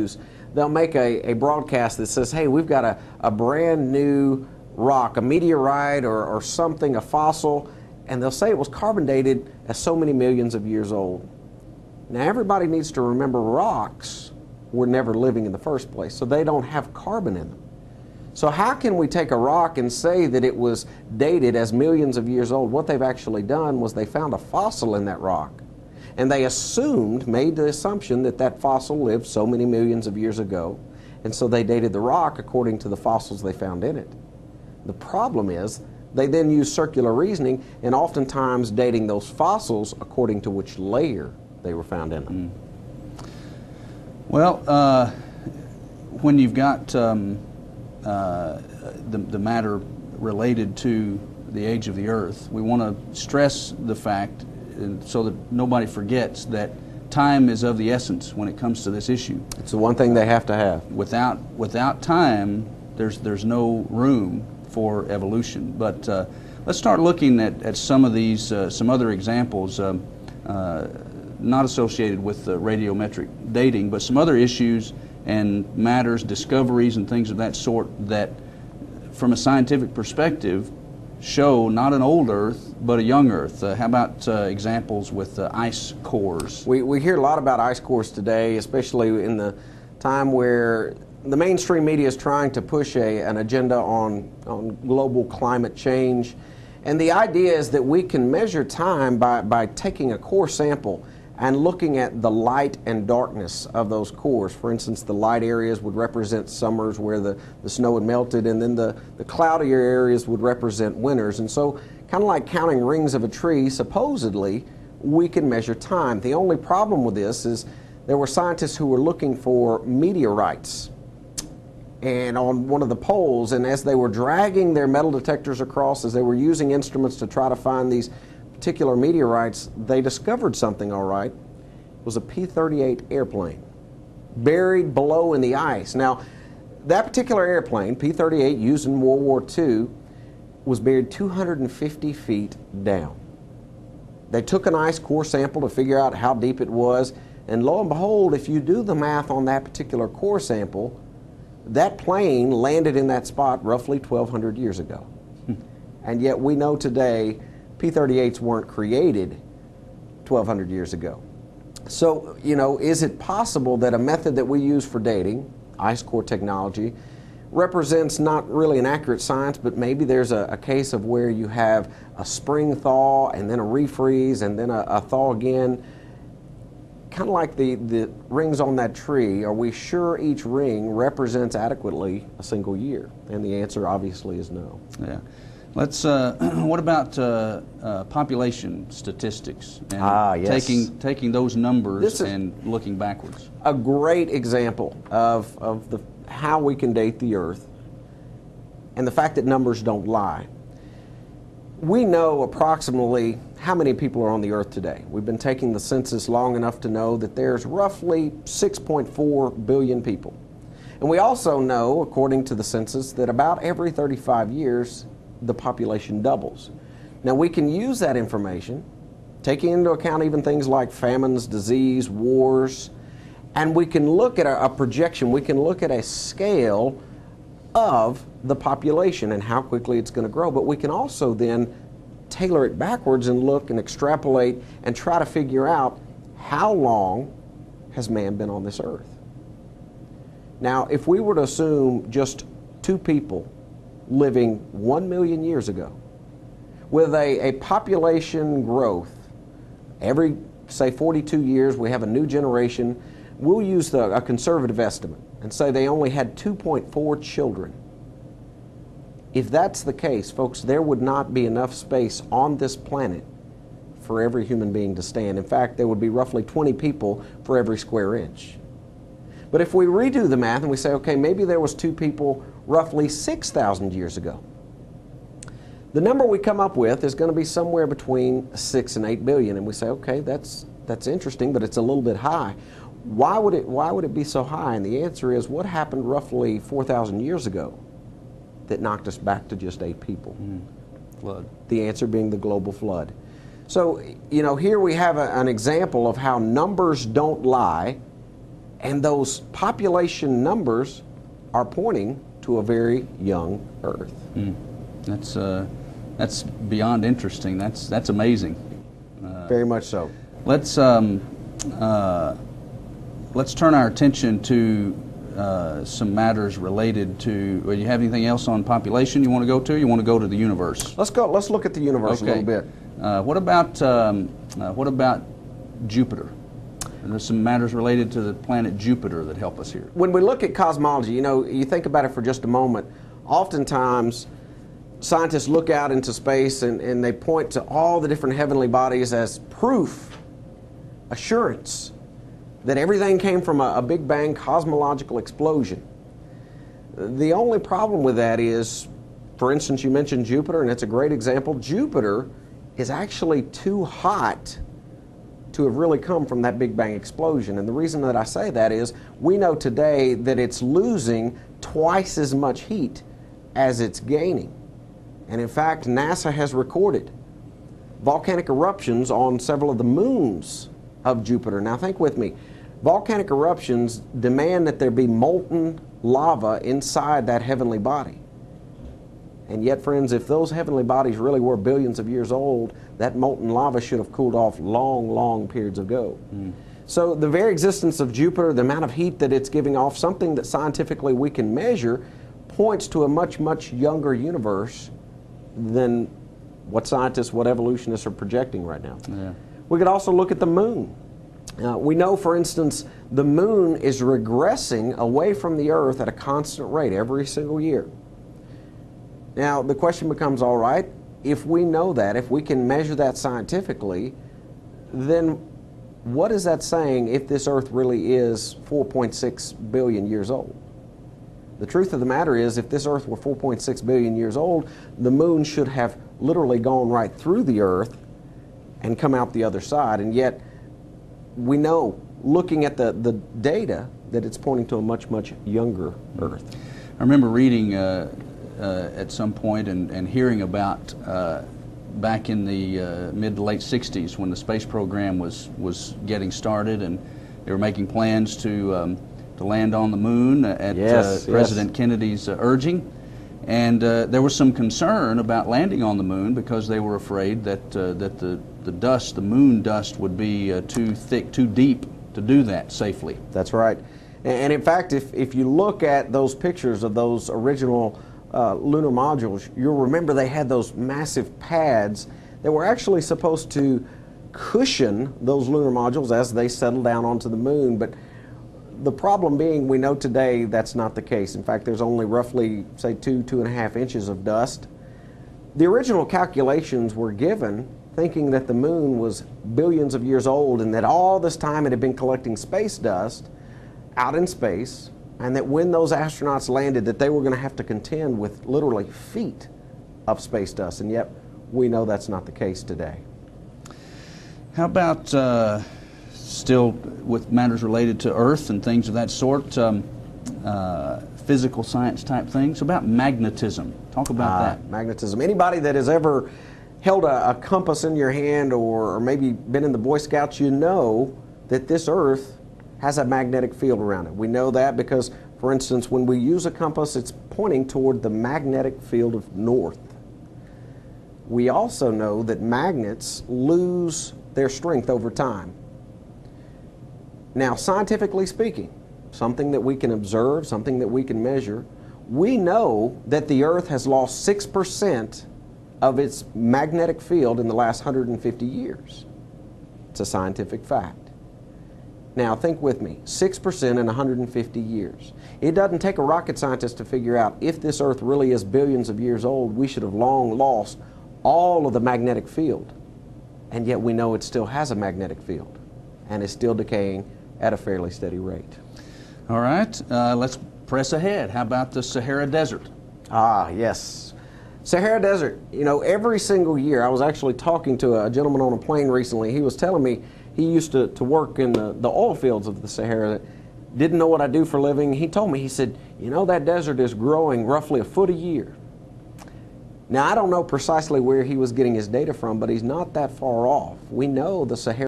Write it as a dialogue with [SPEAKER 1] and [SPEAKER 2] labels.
[SPEAKER 1] news, they'll make a broadcast that says, hey, we've got a brand new rock, a meteorite or something, a fossil, and they'll say it was carbon dated as so many millions of years old. Now everybody needs to remember rocks were never living in the first place, so they don't have carbon in them. So how can we take a rock and say that it was dated as millions of years old? What they've actually done was they found a fossil in that rock, and they made the assumption that that fossil lived so many millions of years ago, and so they dated the rock according to the fossils they found in it. The problem is they then use circular reasoning and oftentimes dating those fossils according to which layer they were found in them.
[SPEAKER 2] Well, when you've got the matter related to the age of the Earth, we want to stress the fact so that nobody forgets that time is of the essence when it comes to this issue.
[SPEAKER 1] It's the one thing they have to have.
[SPEAKER 2] Without time, there's no room for evolution. But let's start looking at some of these, some other examples, not associated with radiometric dating, but some other issues and matters, discoveries and things of that sort that, from a scientific perspective, show not an old Earth, but a young Earth. How about examples with ice cores?
[SPEAKER 1] We hear a lot about ice cores today, especially in the time where the mainstream media is trying to push an agenda on global climate change. And the idea is that we can measure time by taking a core sample and looking at the light and darkness of those cores. For instance, the light areas would represent summers where the snow had melted, and then the cloudier areas would represent winters. And so, kind of like counting rings of a tree, supposedly, we can measure time. The only problem with this is there were scientists who were looking for meteorites and on one of the poles, and as they were dragging their metal detectors across, as they were using instruments to try to find these particular meteorites, they discovered something, all right. It was a P-38 airplane buried below in the ice. Now, that particular airplane, P-38, used in World War II, was buried 250 feet down. They took an ice core sample to figure out how deep it was, and lo and behold, if you do the math on that particular core sample, that plane landed in that spot roughly 1,200 years ago. And yet we know today P-38s weren't created 1,200 years ago. So, you know, is it possible that a method that we use for dating, ice core technology, represents not really an accurate science, but maybe there's a case of where you have a spring thaw and then a refreeze and then a thaw again? Kind of like the rings on that tree, are we sure each ring represents adequately a single year? And the answer obviously is no.
[SPEAKER 2] Yeah. Let's. What about population statistics and
[SPEAKER 1] yes.
[SPEAKER 2] taking those numbers and looking backwards?
[SPEAKER 1] A great example of how we can date the Earth and the fact that numbers don't lie. We know approximately how many people are on the Earth today. We've been taking the census long enough to know that there's roughly 6.4 billion people. And we also know, according to the census, that about every 35 years, the population doubles. Now we can use that information, taking into account even things like famines, disease, wars, and we can look at a projection, we can look at a scale of the population and how quickly it's going to grow, but we can also then tailor it backwards and look and extrapolate and try to figure out how long has man been on this earth. Now, if we were to assume just two people living 1 million years ago, with a population growth, every, say, 42 years we have a new generation, we'll use a conservative estimate and say they only had 2.4 children. If that's the case, folks, there would not be enough space on this planet for every human being to stand. In fact, there would be roughly 20 people for every square inch. But if we redo the math and we say, okay, maybe there was two people roughly 6,000 years ago, the number we come up with is going to be somewhere between 6 and 8 billion. And we say, okay, that's interesting, but it's a little bit high. Why would it be so high? And the answer is, what happened roughly 4,000 years ago that knocked us back to just 8 people?
[SPEAKER 2] Flood.
[SPEAKER 1] The answer being the global flood. So, you know, here we have an example of how numbers don't lie, And those population numbers are pointing to a very young Earth.
[SPEAKER 2] That's beyond interesting. That's amazing.
[SPEAKER 1] Very much so.
[SPEAKER 2] Let's turn our attention to some matters related to. Well, you have anything else on population you want to go to? You want to go to the universe?
[SPEAKER 1] Let's go. Let's look at the universe a little bit.
[SPEAKER 2] What about Jupiter? And there's some matters related to the planet Jupiter that help us here.
[SPEAKER 1] When we look at cosmology, you think about it for just a moment. Oftentimes, scientists look out into space and they point to all the different heavenly bodies as proof, assurance, that everything came from a Big Bang cosmological explosion. The only problem with that is, for instance, you mentioned Jupiter, and it's a great example. Jupiter is actually too hot to have really come from that Big Bang explosion. And the reason that I say that is we know today that it's losing twice as much heat as it's gaining. And in fact, NASA has recorded volcanic eruptions on several of the moons of Jupiter. Now think with me. Volcanic eruptions demand that there be molten lava inside that heavenly body. And yet, friends, if those heavenly bodies really were billions of years old, that molten lava should have cooled off long, long periods ago. So the very existence of Jupiter, the amount of heat that it's giving off, something that scientifically we can measure, points to a much, much younger universe than what scientists, what evolutionists are projecting right now.
[SPEAKER 2] Yeah.
[SPEAKER 1] We could also look at the moon. We know, for instance, the moon is regressing away from the Earth at a constant rate every single year. Now, the question becomes, all right, if we know that, if we can measure that scientifically, then what is that saying if this Earth really is 4.6 billion years old? The truth of the matter is, if this Earth were 4.6 billion years old, the moon should have literally gone right through the Earth and come out the other side. And yet, we know, looking at the data, that it's pointing to a much, much younger Earth.
[SPEAKER 2] I remember reading at some point and hearing about back in the mid to late 60s when the space program was getting started, and they were making plans to land on the moon at President Kennedy's urging. And there was some concern about landing on the moon because they were afraid that the dust, the moon dust, would be too thick, too deep to do that safely.
[SPEAKER 1] That's right. And in fact, if you look at those pictures of those original lunar modules, you'll remember they had those massive pads that were actually supposed to cushion those lunar modules as they settle down onto the moon. But the problem being, we know today that's not the case. In fact, there's only roughly, say, 2.5 inches of dust. The original calculations were given thinking that the moon was billions of years old and that all this time it had been collecting space dust out in space, and that when those astronauts landed that they were going to have to contend with literally feet of space dust. And yet we know that's not the case today.
[SPEAKER 2] How about still with matters related to Earth and things of that sort, physical science type things, about magnetism? Talk about that.
[SPEAKER 1] Magnetism. Anybody that has ever held a compass in your hand or maybe been in the Boy Scouts, you know that this Earth has a magnetic field around it. We know that because, for instance, when we use a compass, it's pointing toward the magnetic field of north. We also know that magnets lose their strength over time. Now, scientifically speaking, something that we can observe, something that we can measure, we know that the Earth has lost 6% of its magnetic field in the last 150 years. It's a scientific fact. Now, think with me, 6% in 150 years. It doesn't take a rocket scientist to figure out if this Earth really is billions of years old, we should have long lost all of the magnetic field. And yet we know it still has a magnetic field and is still decaying at a fairly steady rate.
[SPEAKER 2] All right, let's press ahead. How about the Sahara Desert?
[SPEAKER 1] Ah, yes. Sahara Desert, you know, every single year, I was actually talking to a gentleman on a plane recently. He was telling me he used to work in the oil fields of the Sahara, didn't know what I do for a living. He told me, he said, you know, that desert is growing roughly a foot a year. Now, I don't know precisely where he was getting his data from, but he's not that far off. We know the Sahara